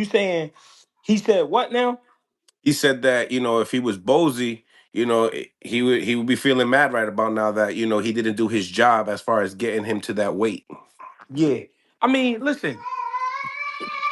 You saying he said what now? He said that if he was Bozy, he would be feeling mad right about now that he didn't do his job as far as getting him to that weight. Yeah. I mean, listen,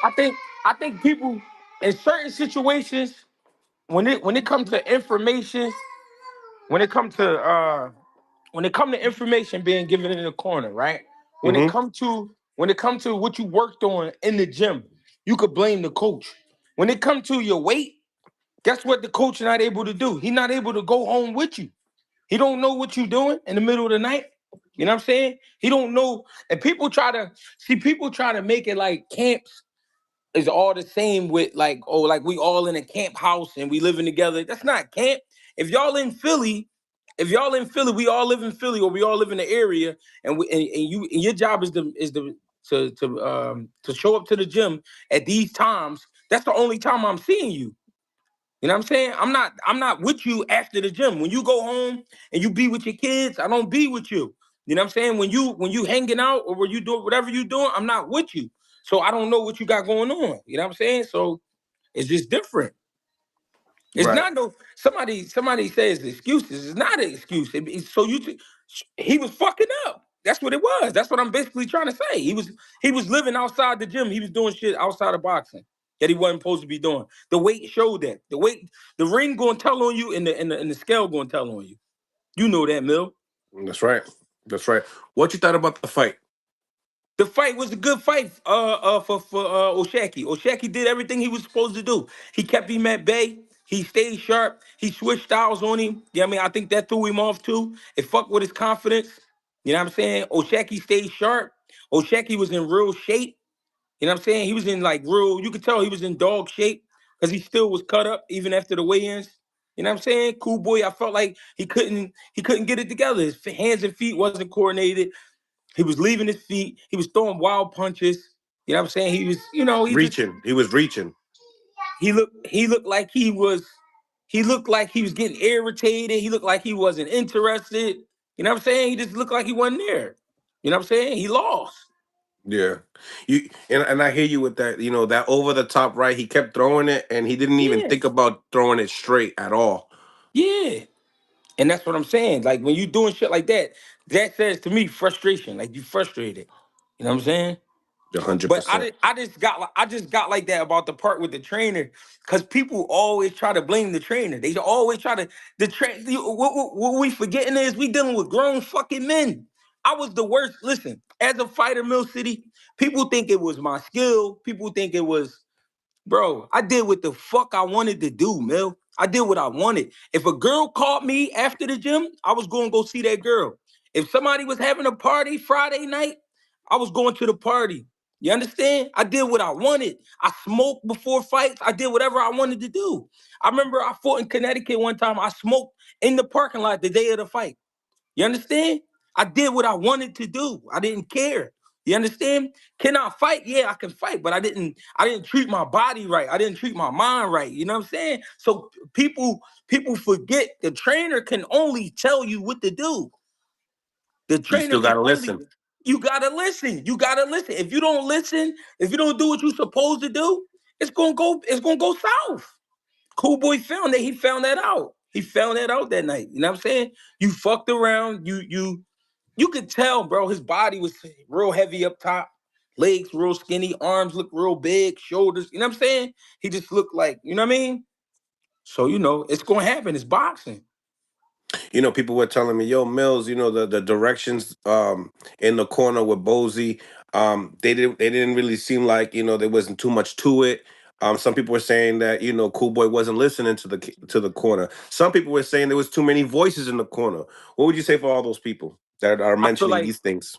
I think I think people in certain situations when it comes to information, when it comes to information being given in the corner, right? When it Hmm. comes to what you worked on in the gym, you could blame the coach. When it comes to your weight, guess what the coach not able to do? He not able to go home with you. He don't know what you're doing in the middle of the night. You know what I'm saying? He don't know. And people try to make it like camps is all the same with like, oh, like we all in a camp house and we living together. That's not camp. If y'all in Philly, we all live in Philly or we all live in the area, and your job is to show up to the gym at these times. That's the only time I'm seeing you. You know what I'm saying? I'm not with you after the gym. When you go home and you be with your kids, I don't be with you. You know what I'm saying? When you hanging out or when you do whatever you doing, I'm not with you. So I don't know what you got going on. You know what I'm saying? So it's just different. It's Right. not no somebody says excuses. It's not an excuse. He was fucking up. That's what it was. That's what I'm basically trying to say. He was living outside the gym. He was doing shit outside of boxing that he wasn't supposed to be doing. The weight showed that. The ring going to tell on you, and the scale going to tell on you. You know that, Mill. That's right. That's right. What you thought about the fight? The fight was a good fight for Oshaki. Oshaki did everything he was supposed to do. He kept him at bay. He stayed sharp. He switched styles on him. Yeah, I mean, I think that threw him off too. It fucked with his confidence. You know what I'm saying? Oshaki stayed sharp. Oshaki was in real shape. You know what I'm saying? He was in like real, you could tell he was in dog shape because he still was cut up even after the weigh-ins. You know what I'm saying? Cool boy, I felt like he couldn't get it together. His hands and feet wasn't coordinated. He was leaving his feet. He was throwing wild punches. You know what I'm saying? He was, Reaching. He was reaching. he looked like he was getting irritated. He looked like he wasn't interested. You know what I'm saying? He just looked like he wasn't there. You know what I'm saying? He lost. Yeah. And I hear you with that. That over the top right. He kept throwing it, and he didn't even Yeah. think about throwing it straight at all. Yeah. And that's what I'm saying. Like when you doing shit like that, that says to me frustration. Like you frustrated. You know what I'm saying? A hundred But percent. I just got like that about the part with the trainer because people always try to blame the trainer. They always try to the train. What we forgetting is we dealing with grown fucking men. I was the worst. Listen, as a fighter, Mill City, people think it was my skill. People think it was, bro. I did what the fuck I wanted to do, Mill. I did what I wanted. If a girl called me after the gym, I was going to go see that girl. If somebody was having a party Friday night, I was going to the party. You understand? I did what I wanted. I smoked before fights. I did whatever I wanted to do. I remember I fought in Connecticut one time. I smoked in the parking lot the day of the fight. You understand? I did what I wanted to do. I didn't care. You understand? Can I fight? Yeah, I can fight, but I didn't treat my body right. I didn't treat my mind right. You know what I'm saying? So people forget the trainer can only tell you what to do. The You trainer still can gotta only listen. you gotta listen. You gotta listen. If you don't listen, if you don't do what you're supposed to do, it's gonna go south. Cool boy found that. He found that out. He found that out that night. You know what I'm saying? You fucked around. You could tell, bro. His body was real heavy up top, legs real skinny, arms look real big, shoulders. You know what I'm saying? He just looked like, you know what I mean? So it's gonna happen. It's boxing. People were telling me, "Yo, Mills, the directions in the corner with Bozy, they didn't really seem like there wasn't too much to it." Some people were saying that Cool Boy wasn't listening to the corner. Some people were saying there was too many voices in the corner. What would you say for all those people that are I feel mentioning like these things?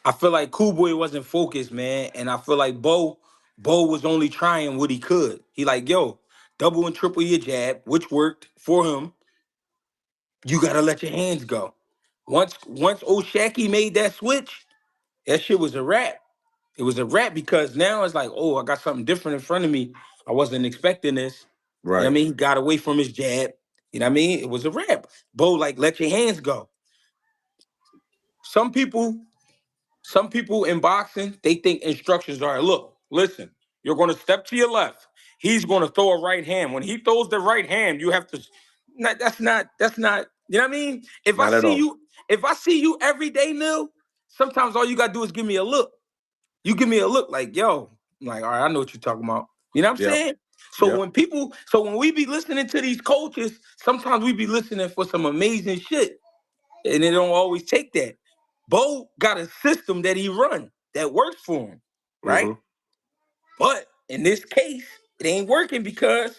I feel like Cool Boy wasn't focused, man, and I feel like Bo was only trying what he could. He like, yo, double and triple your jab, which worked for him. You gotta let your hands go. Once Oshaki made that switch, that shit was a wrap. It was a wrap because now it's like, oh, I got something different in front of me. I wasn't expecting this. You know what I Right. mean? He got away from his jab. You know what I mean? It was a wrap. Bo, like, let your hands go. Some people, some people in boxing, they think instructions are, look, listen. You're going to step to your left. He's going to throw a right hand. When he throws the right hand, you have to. That's not. You know what I mean? Not at all. If I see you every day, Mill, sometimes all you gotta do is give me a look. You give me a look like, yo, I'm like, all right, I know what you're talking about. You know what I'm Yep. saying? Yep. So when we be listening to these coaches, sometimes we be listening for some amazing shit, and it don't always take that. Bo got a system that he run that works for him, right? Mm-hmm. But in this case, it ain't working because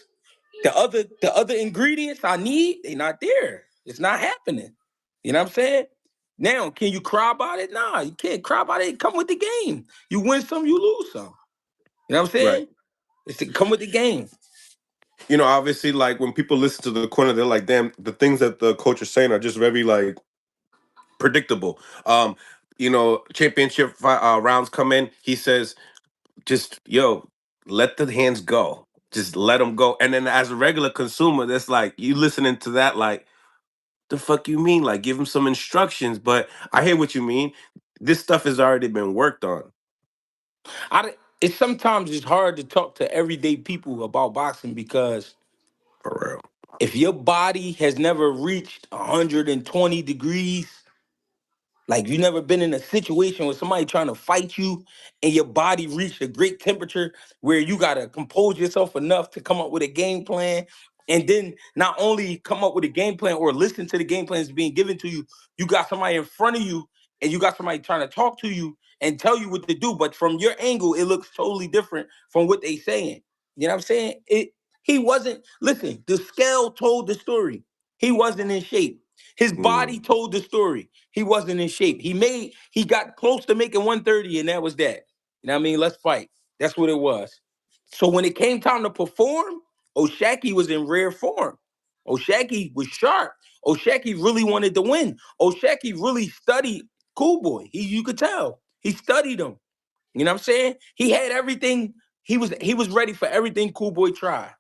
the other ingredients I need, they not there. It's not happening. You know what I'm saying? Now, can you cry about it? Nah, you can't cry about it. It come with the game. You win some, you lose some. You know what I'm Right. saying? It's to come with the game. Obviously, like when people listen to the corner, they're like, "Damn, the things that the coach is saying are just very like predictable." Championship rounds come in. He says, "Just let the hands go. Just let them go." And then, as a regular consumer, that's like you listening to that, like, the fuck you mean? Like, give him some instructions. But I hear what you mean. This stuff has already been worked on. It's sometimes it's hard to talk to everyday people about boxing because For real. if your body has never reached 120 degrees, like you never been in a situation with somebody trying to fight you and your body reached a great temperature where you gotta compose yourself enough to come up with a game plan. And then not only come up with a game plan or listen to the game plans being given to you, you got somebody in front of you and you got somebody trying to talk to you and tell you what to do. But from your angle, it looks totally different from what they saying. You know what I'm saying? He wasn't, listen, the scale told the story. He wasn't in shape. His Mm. body told the story. He wasn't in shape. He got close to making 130, and that was that. You know what I mean? Let's fight. That's what it was. So when it came time to perform, O'Shaquie was in rare form. O'Shaquie was sharp. O'Shaquie really wanted to win. O'Shaquie really studied Cool Boy. You could tell. He studied him. You know what I'm saying? He had everything. He was ready for everything Cool Boy tried.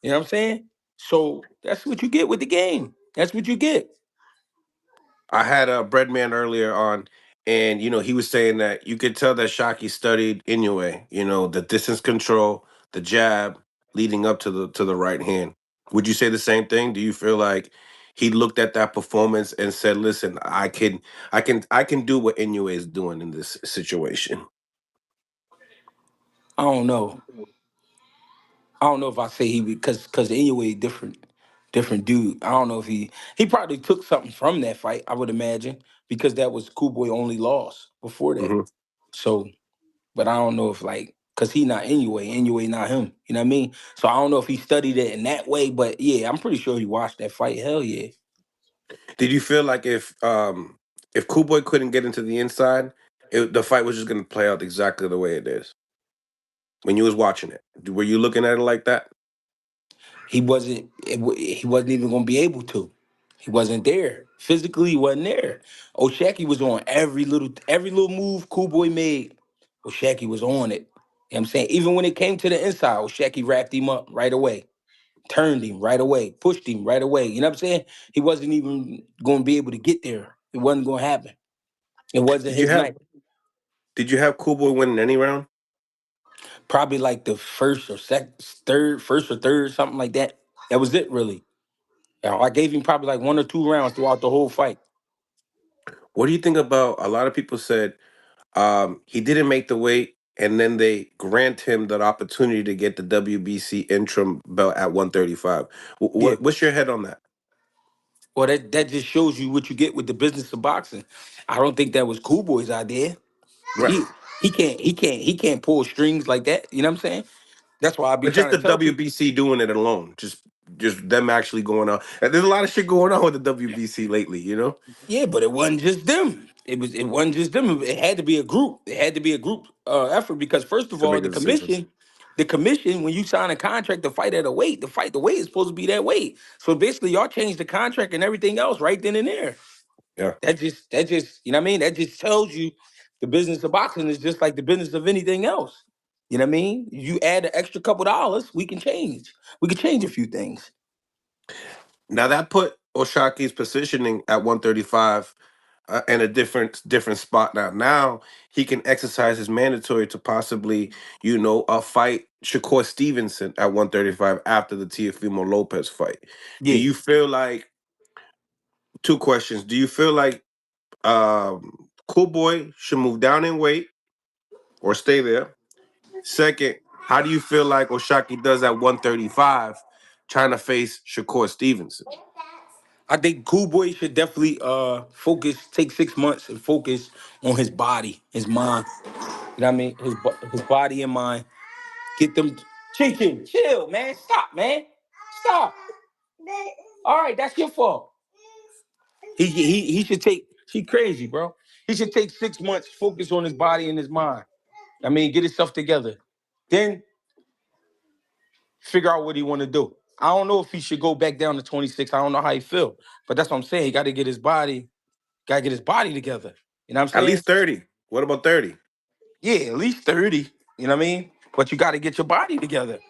You know what I'm saying? So that's what you get with the game. That's what you get. I had a breadman earlier on, and he was saying that you could tell that Shockey studied Inoue. The distance control, the jab, leading up to the right hand. Would you say the same thing? Do you feel like he looked at that performance and said, "Listen, I can do what Inoue is doing in this situation." I don't know. I don't know if I say he because anyway different dude. I don't know if he probably took something from that fight. I would imagine because that was Cool Boy only loss before that. Hmm. So, but I don't know if like because he not anyway not him. You know what I mean? So I don't know if he studied it in that way. But yeah, I'm pretty sure he watched that fight. Hell yeah. Did you feel like if Kuboy couldn't get into the inside, the fight was just going to play out exactly the way it is when you was watching it? Were you looking at it like that? He wasn't even gonna be able to. He wasn't there. Physically, he wasn't there. O'Shaquie was on every little move Cool Boy made. O'Shaquie was on it. You know what I'm saying? Even when it came to the inside, O'Shaquie wrapped him up right away, turned him right away, pushed him right away. You know what I'm saying? He wasn't even gonna be able to get there. It wasn't gonna happen. It wasn't Did you his have night. Did you have Kuboy winning any round? Probably like the first or third, something like that. That was it, really. I gave him probably like 1 or 2 rounds throughout the whole fight. What do you think about a lot of people said he didn't make the weight, and then they grant him that opportunity to get the WBC interim belt at 135. Yeah. What's your head on that? Well, that just shows you what you get with the business of boxing. I don't think that was Cool Boy's idea. Right. He can't pull strings like that. You know what I'm saying? That's why I be But just trying the to tell people. WBC doing it alone, just them actually going on. And there's a lot of shit going on with the WBC lately. Yeah, but it wasn't just them. It wasn't just them. It had to be a group. It had to be a group effort because first of To all, make the decisions. the commission, when you sign a contract to fight at a weight, to fight the weight is supposed to be that weight. So basically, y'all changed the contract and everything else right then and there. Yeah. That just you know what I mean? That just tells you the business of boxing is just like the business of anything else. You know what I mean? You add an extra couple dollars, we can change. We can change a few things. Now that put Oshaki's positioning at 135. in a different spot now. Now he can exercise his mandatory to possibly, fight Shakur Stevenson at 135 after the Teofimo Lopez fight. Do Yeah, you feel like two questions? Do you feel like Cool Boy should move down in weight or stay there? Second, how do you feel like Oshaki does at 135 trying to face Shakur Stevenson? I think Cool Boy should definitely focus, take 6 months and focus on his body, his mind. You know what I mean? His body and mind. Get them chicken. Chill, man. Stop, man. Stop. All right, that's your fault. He should take. She crazy, bro. He should take 6 months, focus on his body and his mind. I mean, get himself together. Then figure out what he want to do. I don't know if he should go back down to 26. I don't know how he feel, but that's what I'm saying. He got to get his body, together. You know what I'm At saying? least 30. What about 30? Yeah, at least 30. You know what I mean? But you got to get your body together.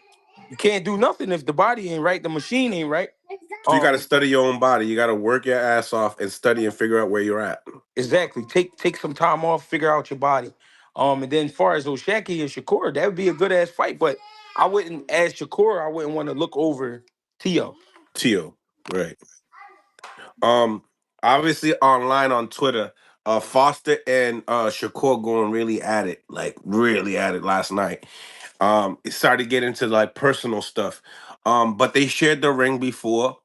You can't do nothing if the body ain't right, the machine ain't right. So you got to Um, study your own body. You got to work your ass off and study and figure out where you're at. exactly. Take some time off, figure out your body. And then as far as Oshaki and Shakur, that would be a good ass fight. But I wouldn't, as Shakur, I wouldn't want to look over Tio. Tio, right? Um, Obviously online on Twitter, Foster and Shakur going really at it, like really at it last night. It started getting into like personal stuff. But they shared the ring before.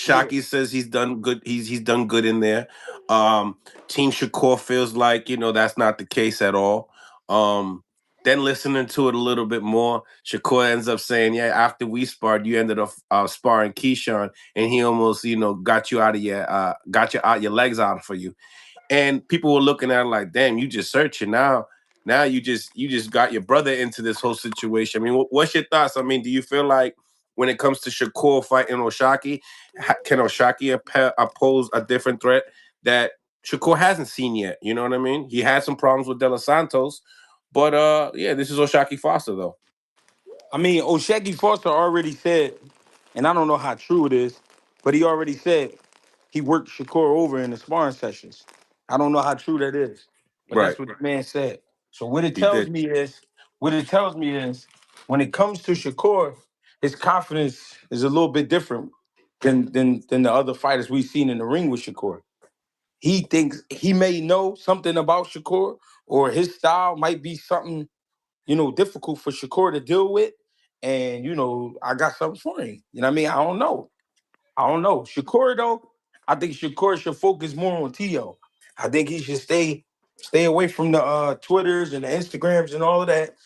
Yeah. Shaki says he's done good. He's done good in there. Um, Team Shakur feels like that's not the case at all. Um, then listening to it a little bit more, Shakur ends up saying, "Yeah, after we sparred, you ended up sparring Keyshawn, and he almost got you out of your legs out for you." And people were looking at it like, damn, you just searching now you just got your brother into this whole situation. I mean, what's your thoughts? I mean, do you feel like when it comes to Shakur fighting Oshaki, can Oshaki oppose a different threat that Shakur hasn't seen yet? You know what I mean? He had some problems with De Los Santos, but yeah, this is Oshaki Foster though. I mean, Oshaki Foster already said, and I don't know how true it is, but he already said he worked Shakur over in the sparring sessions. I don't know how true that is, but Right. that's what the man said. So He did. what it tells me is, when it comes to Shakur, his confidence is a little bit different than the other fighters we've seen in the ring with Shakur. He thinks he may know something about Shakur, or his style might be something difficult for Shakur to deal with. And, I got something for him. You know what I mean? I don't know. Shakur, though, I think Shakur should focus more on Tio. I think he should stay away from the Twitters and the Instagrams and all of that.